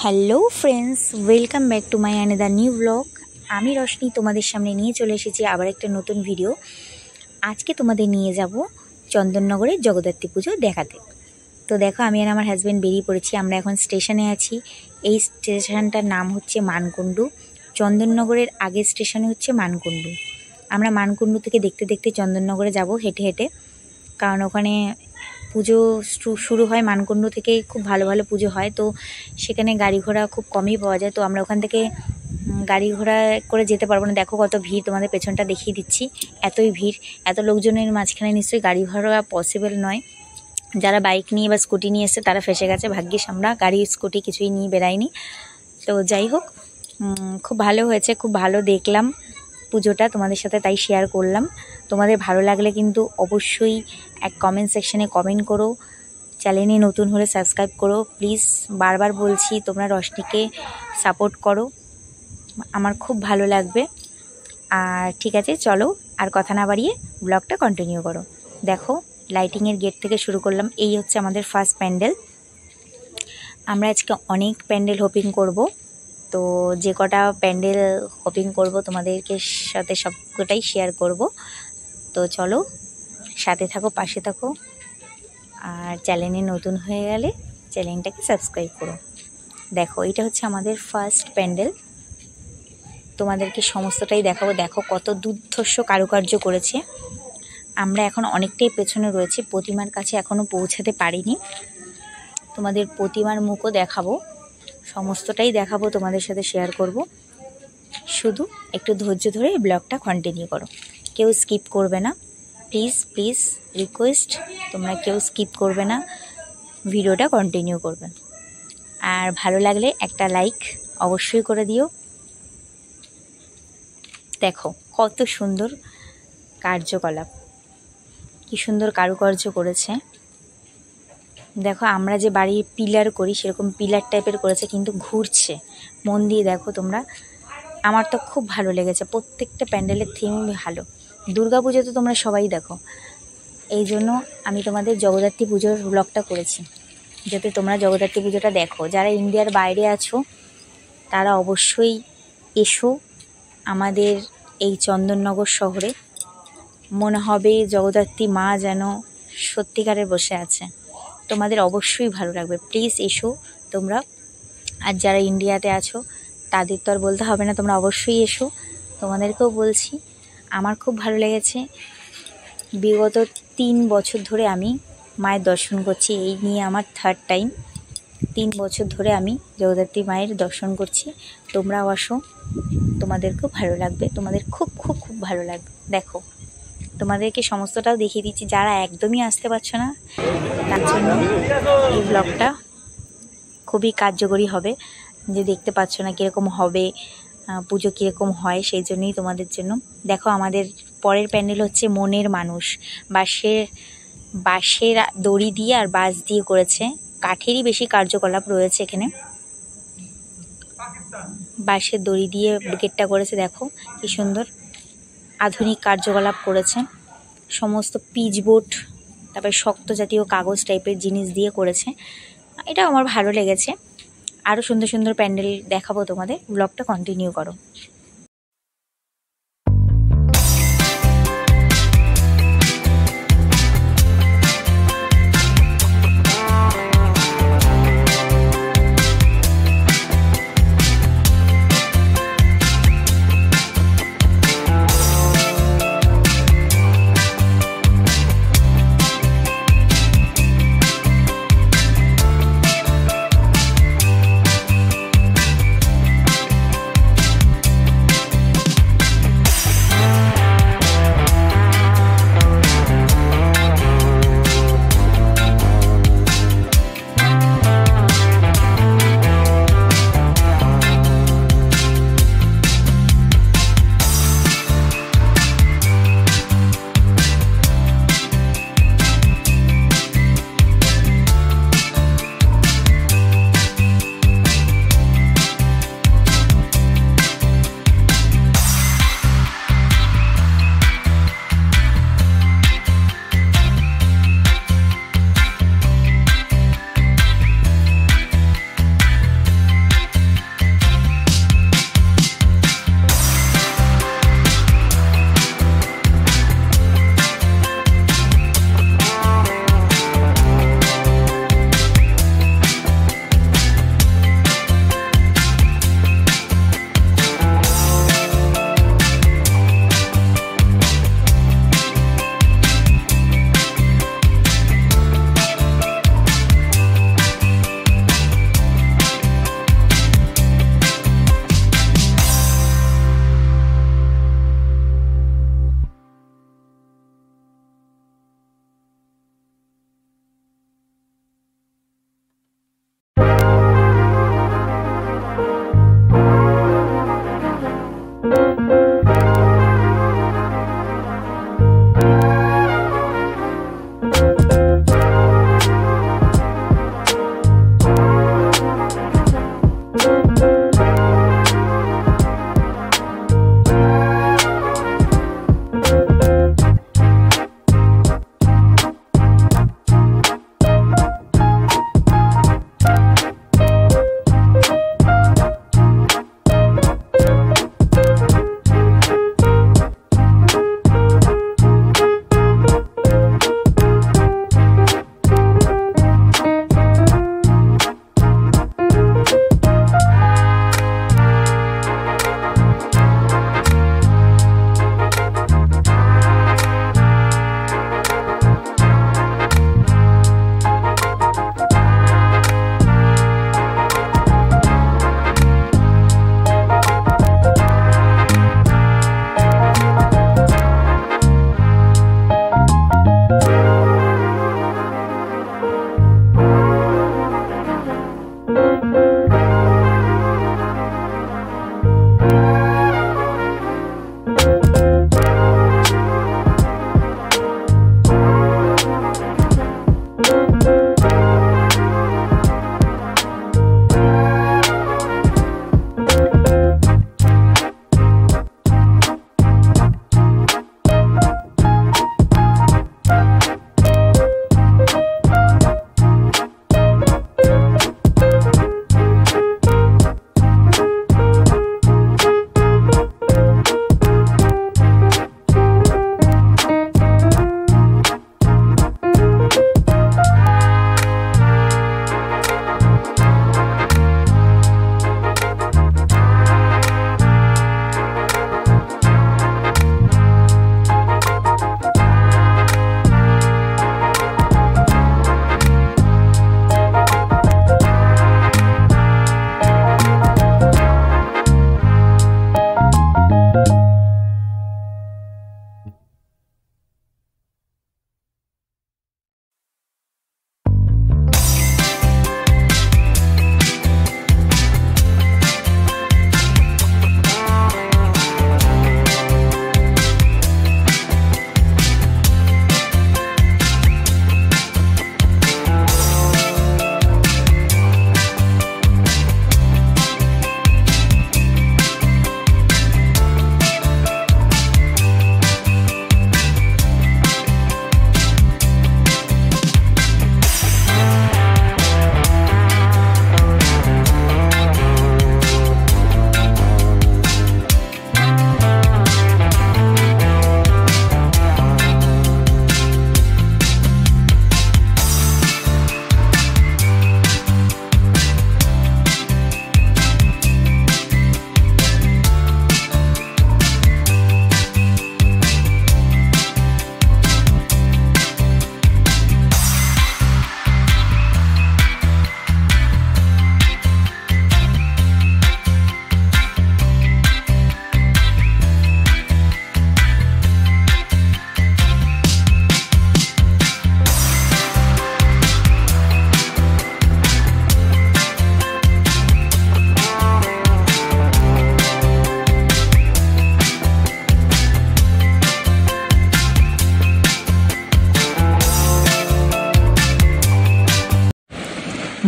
Hello friends, welcome back to my another new blog. আমি রশনি তোমাদের সামনে নিয়ে চলে এসেছি আবার একটা নতুন ভিডিও। আজকে তোমাদের নিয়ে যাব চন্দননগরের জগদ্ধাত্রী পুজো দেখাতে। তো দেখো, আমি আর আমার হাজব্যান্ড বেরিয়ে পড়েছি। আমরা এখন স্টেশনে আছি। এই স্টেশনটার নাম হচ্ছে মানকুণ্ডু। চন্দননগরের আগের স্টেশনে হচ্ছে মানকুণ্ডু। আমরা মানকুণ্ডু থেকে দেখতে দেখতে চন্দননগরে যাব হেঁটে হেঁটে, কারণ ওখানে পুজো শুরু হয় মানকুণ্ডু থেকে। খুব ভালো ভালো পুজো হয়, তো সেখানে গাড়ি ঘোড়া খুব কমই পাওয়া যায়। তো আমরা ওখান থেকে গাড়ি ঘোড়া করে যেতে পারবো না। দেখো কত ভিড়, তোমাদের পেছনটা দেখিয়ে দিচ্ছি। এতই ভিড়, এত লোকজনের মাঝখানে নিশ্চয়ই গাড়ি ঘোড়া পসিবল নয়। যারা বাইক নিয়ে বা স্কুটি নিয়ে এসছে তারা ফেসে গেছে। ভাগ্যিস আমরা গাড়ি স্কুটি কিছুই নিয়ে বেরাইনি। তো যাই হোক, খুব ভালো হয়েছে, খুব ভালো দেখলাম পুজোটা, তোমাদের সাথে তাই শেয়ার করলাম। তোমাদের ভালো লাগলে কিন্তু অবশ্যই এক কমেন্ট সেকশনে কমেন্ট করো। চ্যানেলে নতুন হলে সাবস্ক্রাইব করো প্লিজ। বারবার বলছি, তোমরা রশনিকে সাপোর্ট করো, আমার খুব ভালো লাগবে। আর ঠিক আছে, চলো আর কথা না বাড়িয়ে ব্লগটা কন্টিনিউ করো। দেখো, লাইটিংয়ের গেট থেকে শুরু করলাম। এই হচ্ছে আমাদের ফার্স্ট প্যান্ডেল। আমরা আজকে অনেক প্যান্ডেল হোপিং করব। তো যে কটা প্যান্ডেল হোপিং করব তোমাদেরকে সাথে সবকটাই শেয়ার করব। তো চলো, সাথে থাকো, পাশে থাকো। আর চ্যানেলে নতুন হয়ে গেলে চ্যানেলটাকে সাবস্ক্রাইব করো। দেখো, এটা হচ্ছে আমাদের ফার্স্ট প্যান্ডেল। তোমাদেরকে সমস্তটাই দেখাবো। দেখো কত দুর্ধর্ষ কারুকার্য করেছে। আমরা এখন অনেকটাই পেছনে রয়েছে, প্রতিমার কাছে এখনও পৌঁছাতে পারিনি। তোমাদের প্রতিমার মুখও দেখাবো, সমস্তটাই দেখাবো, তোমাদের সাথে শেয়ার করব। শুধু একটু ধৈর্য ধরে এই ব্লগটা কন্টিনিউ করো, কেউ স্কিপ করবে না প্লিজ প্লিজ, রিকোয়েস্ট। তোমরা কেউ স্কিপ করবে না, ভিডিওটা কন্টিনিউ করবে। আর ভালো লাগলে একটা লাইক অবশ্যই করে দিও। দেখো কত সুন্দর কার্যকলাপ, কি সুন্দর কারুকার্য করেছে। দেখো, আমরা যে বাড়ির পিলার করি সেরকম পিলার টাইপের করেছে, কিন্তু ঘুরছে। মন দিয়ে দেখো তোমরা। আমার তো খুব ভালো লেগেছে, প্রত্যেকটা প্যান্ডেলের থিম ভালো। দুর্গাপুজো তো তোমরা সবাই দেখো, এই জন্য আমি তোমাদের জগদ্ধাত্রী পুজোর ব্লগটা করেছি, যাতে তোমরা জগদ্ধাত্রী পুজোটা দেখো। যারা ইন্ডিয়ার বাইরে আছো তারা অবশ্যই এসো আমাদের এই চন্দননগর শহরে। মনে হবে জগদ্ধাত্রী মা যেন সত্যিকারের বসে আছে। তোমাদের অবশ্যই ভালো লাগবে, প্লিজ এসো তোমরা। আর যারা ইন্ডিয়াতে আছো তাদের তো আর বলতে হবে না, তোমরা অবশ্যই এসো। তোমাদেরকেও বলছি, আমার খুব ভালো লেগেছে। বিগত 3 বছর ধরে আমি মায়ের দর্শন করছি, এই নিয়ে আমার থার্ড টাইম। 3 বছর ধরে আমি জগদ্ধাত্রী মায়ের দর্শন করছি। তোমরাও আসো, তোমাদেরকেও ভালো লাগবে, তোমাদের খুব খুব খুব ভালো লাগবে। দেখো, তোমাদেরকে সমস্তটাও দেখিয়ে দিচ্ছি। যারা একদমই আসতে পারছো না তার জন্য এই ব্লগটা খুবই কার্যকরী হবে। যে দেখতে পাচ্ছ না কীরকম হবে পুজো, কীরকম হয়, সেই জন্যই তোমাদের জন্য। দেখো, আমাদের পরের প্যান্ডেল হচ্ছে মনের মানুষ। বাঁশের দড়ি দিয়ে আর বাঁশ দিয়ে করেছে, কাঠেরই বেশি কার্যকলাপ রয়েছে এখানে। বাঁশের দড়ি দিয়ে গেটটা করেছে, দেখো কি সুন্দর আধুনিক কার্যকলাপ করেছে। সমস্ত পিচবোর্ড, তারপরে শক্ত জাতীয় কাগজ টাইপের জিনিস দিয়ে করেছে। এটা আমার ভালো লেগেছে। আরও সুন্দর সুন্দর প্যান্ডেল দেখাবো তোমাদের, ব্লগটা কন্টিনিউ করো।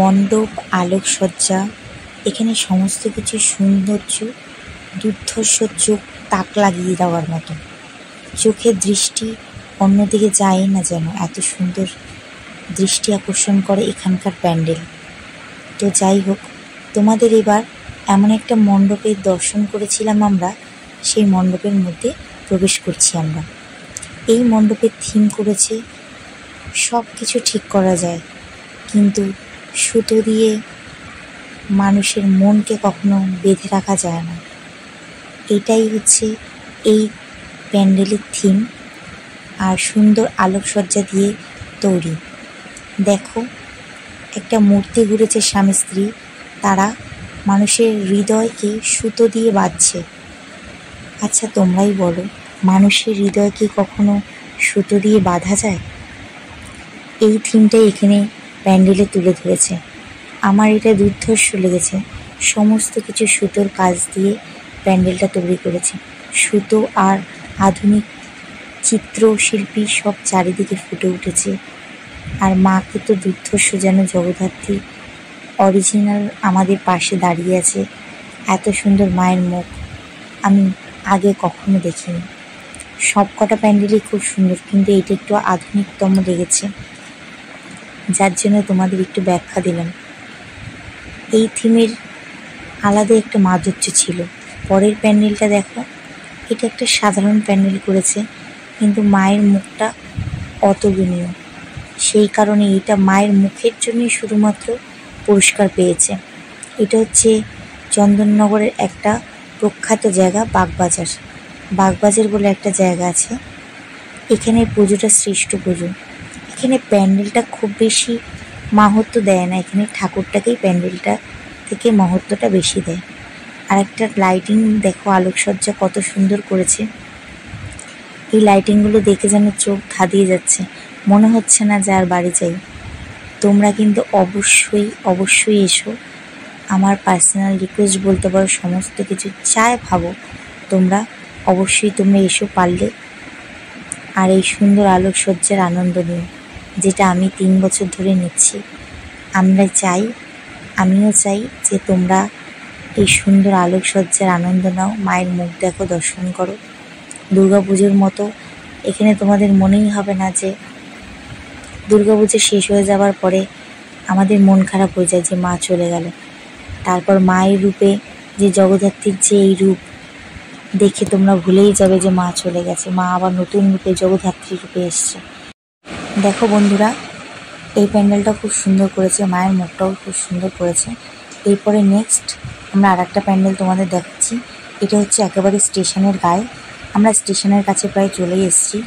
মণ্ডপ, আলোকসজ্জা, এখানে সমস্ত কিছু সৌন্দর্য দুর্ধর্ষ, চোখ তাক লাগিয়ে দেওয়ার মতো। চোখের দৃষ্টি অন্যদিকে যায় না, যেন এত সুন্দর দৃষ্টি আকর্ষণ করে এখানকার প্যান্ডেল। তো যাই হোক, তোমাদের এবার এমন একটা মণ্ডপের দর্শন করেছিলাম আমরা, সেই মণ্ডপের মধ্যে প্রবেশ করছি আমরা। এই মণ্ডপের থিম করেছে সব কিছু ঠিক করা যায়, কিন্তু সুতো দিয়ে মানুষের মনকে কখনো বেঁধে রাখা যায় না। এটাই হচ্ছে এই প্যান্ডেলের থিম, আর সুন্দর আলোকসজ্জা দিয়ে তৈরি। দেখো, একটা মূর্তি ঘুরেছে স্বামী স্ত্রী, তারা মানুষের হৃদয়কে সুতো দিয়ে বাঁধছে। আচ্ছা তোমরাই বলো, মানুষের হৃদয়কে কখনো সুতো দিয়ে বাঁধা যায়? এই থিমটাই এখানে প্যান্ডেলে তুলে ধরেছে। আমার এটা দুর্ধর্ষ লেগেছে। সমস্ত কিছু সুতোর কাজ দিয়ে প্যান্ডেলটা তৈরি করেছে। সুতো আর আধুনিক চিত্রশিল্পী সব চারিদিকে ফুটে উঠেছে। আর মাকে তো দুর্ধর্ষ, যেন জগদ্ধাত্রী অরিজিনাল আমাদের পাশে দাঁড়িয়ে আছে। এত সুন্দর মায়ের মুখ আমি আগে কখনো দেখিনি। সব কটা প্যান্ডেলই খুব সুন্দর, কিন্তু এটা একটু আধুনিকতম লেগেছে, যার জন্য তোমাদের একটু ব্যাখ্যা দিলাম। এই থিমের আলাদা একটা মাধুর্য ছিল। পরের প্যান্ডেলটা দেখো, এটা একটা সাধারণ প্যান্ডেল করেছে, কিন্তু মায়ের মুখটা অতুলনীয়। সেই কারণে এটা মায়ের মুখের জন্যই শুধুমাত্র পুরস্কার পেয়েছে। এটা হচ্ছে চন্দননগরের একটা প্রখ্যাত জায়গা, বাগবাজার। বাগবাজার বলে একটা জায়গা আছে, এখানে পুজোটা শ্রেষ্ঠ পুজো। এখানে প্যান্ডেলটা খুব বেশি মাহাত্ম্য দেয় না, এখানে ঠাকুরটাকেই প্যান্ডেলটা থেকে মহত্বটা বেশি দেয়। আর একটা লাইটিং দেখো, আলোকসজ্জা কত সুন্দর করেছে। এই লাইটিংগুলো দেখে যেন চোখ ধাঁধিয়ে যাচ্ছে, মনে হচ্ছে না যে আর বাড়ি যাই। তোমরা কিন্তু অবশ্যই অবশ্যই এসো। আমার পার্সোনাল রিকোয়েস্ট বলতে পারো, সমস্ত কিছু চাই ভাবো তোমরা অবশ্যই তোমরা এসো পারলে, আর এই সুন্দর আলোকসজ্জার আনন্দ নিও, যেটা আমি 3 বছর ধরে নিচ্ছি। আমিও চাই যে তোমরা এই সুন্দর আলোকসজ্জার আনন্দ নাও, মায়ের মুখ দেখো, দর্শন করো। দুর্গাপুজোর মতো এখানে তোমাদের মনেই হবে না যে দুর্গাপুজো শেষ হয়ে যাবার পরে আমাদের মন খারাপ হয়ে যায় যে মা চলে গেল। তারপর মায়ের রূপে যে জগদ্ধাত্রীর যে এই রূপ দেখে তোমরা ভুলেই যাবে যে মা চলে গেছে, মা আবার নতুন রূপে জগদ্ধাত্রী রূপে এসছে। দেখো বন্ধুরা, এই প্যান্ডেলটা খুব সুন্দর করেছে, মায়ের মুখটাও খুব সুন্দর করেছে। এরপরে নেক্সট আমরা আর একটা প্যান্ডেল তোমাদের দেখাচ্ছি। এটা হচ্ছে একেবারে স্টেশনের গায়ে, আমরা স্টেশনের কাছে প্রায় চলেই এসেছি।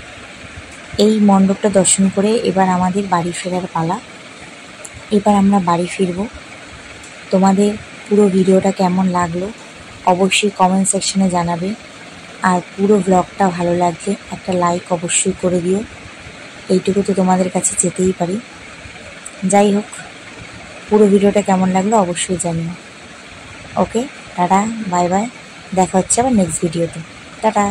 এই মণ্ডপটা দর্শন করে এবার আমাদের বাড়ি ফেরার পালা। এবার আমরা বাড়ি ফিরবো। তোমাদের পুরো ভিডিওটা কেমন লাগলো অবশ্যই কমেন্ট সেকশনে জানাবে, আর পুরো ব্লগটা ভালো লাগলে একটা লাইক অবশ্যই করে দিও। এইটুকু তো তোমাদের কাছে যেতেই পারি। যাই হোক, পুরো ভিডিওটা কেমন লাগলো অবশ্যই জানিও। ওকে, টাটা, বাই বাই, দেখা হচ্ছে আবার নেক্সট ভিডিওতে। টাটা।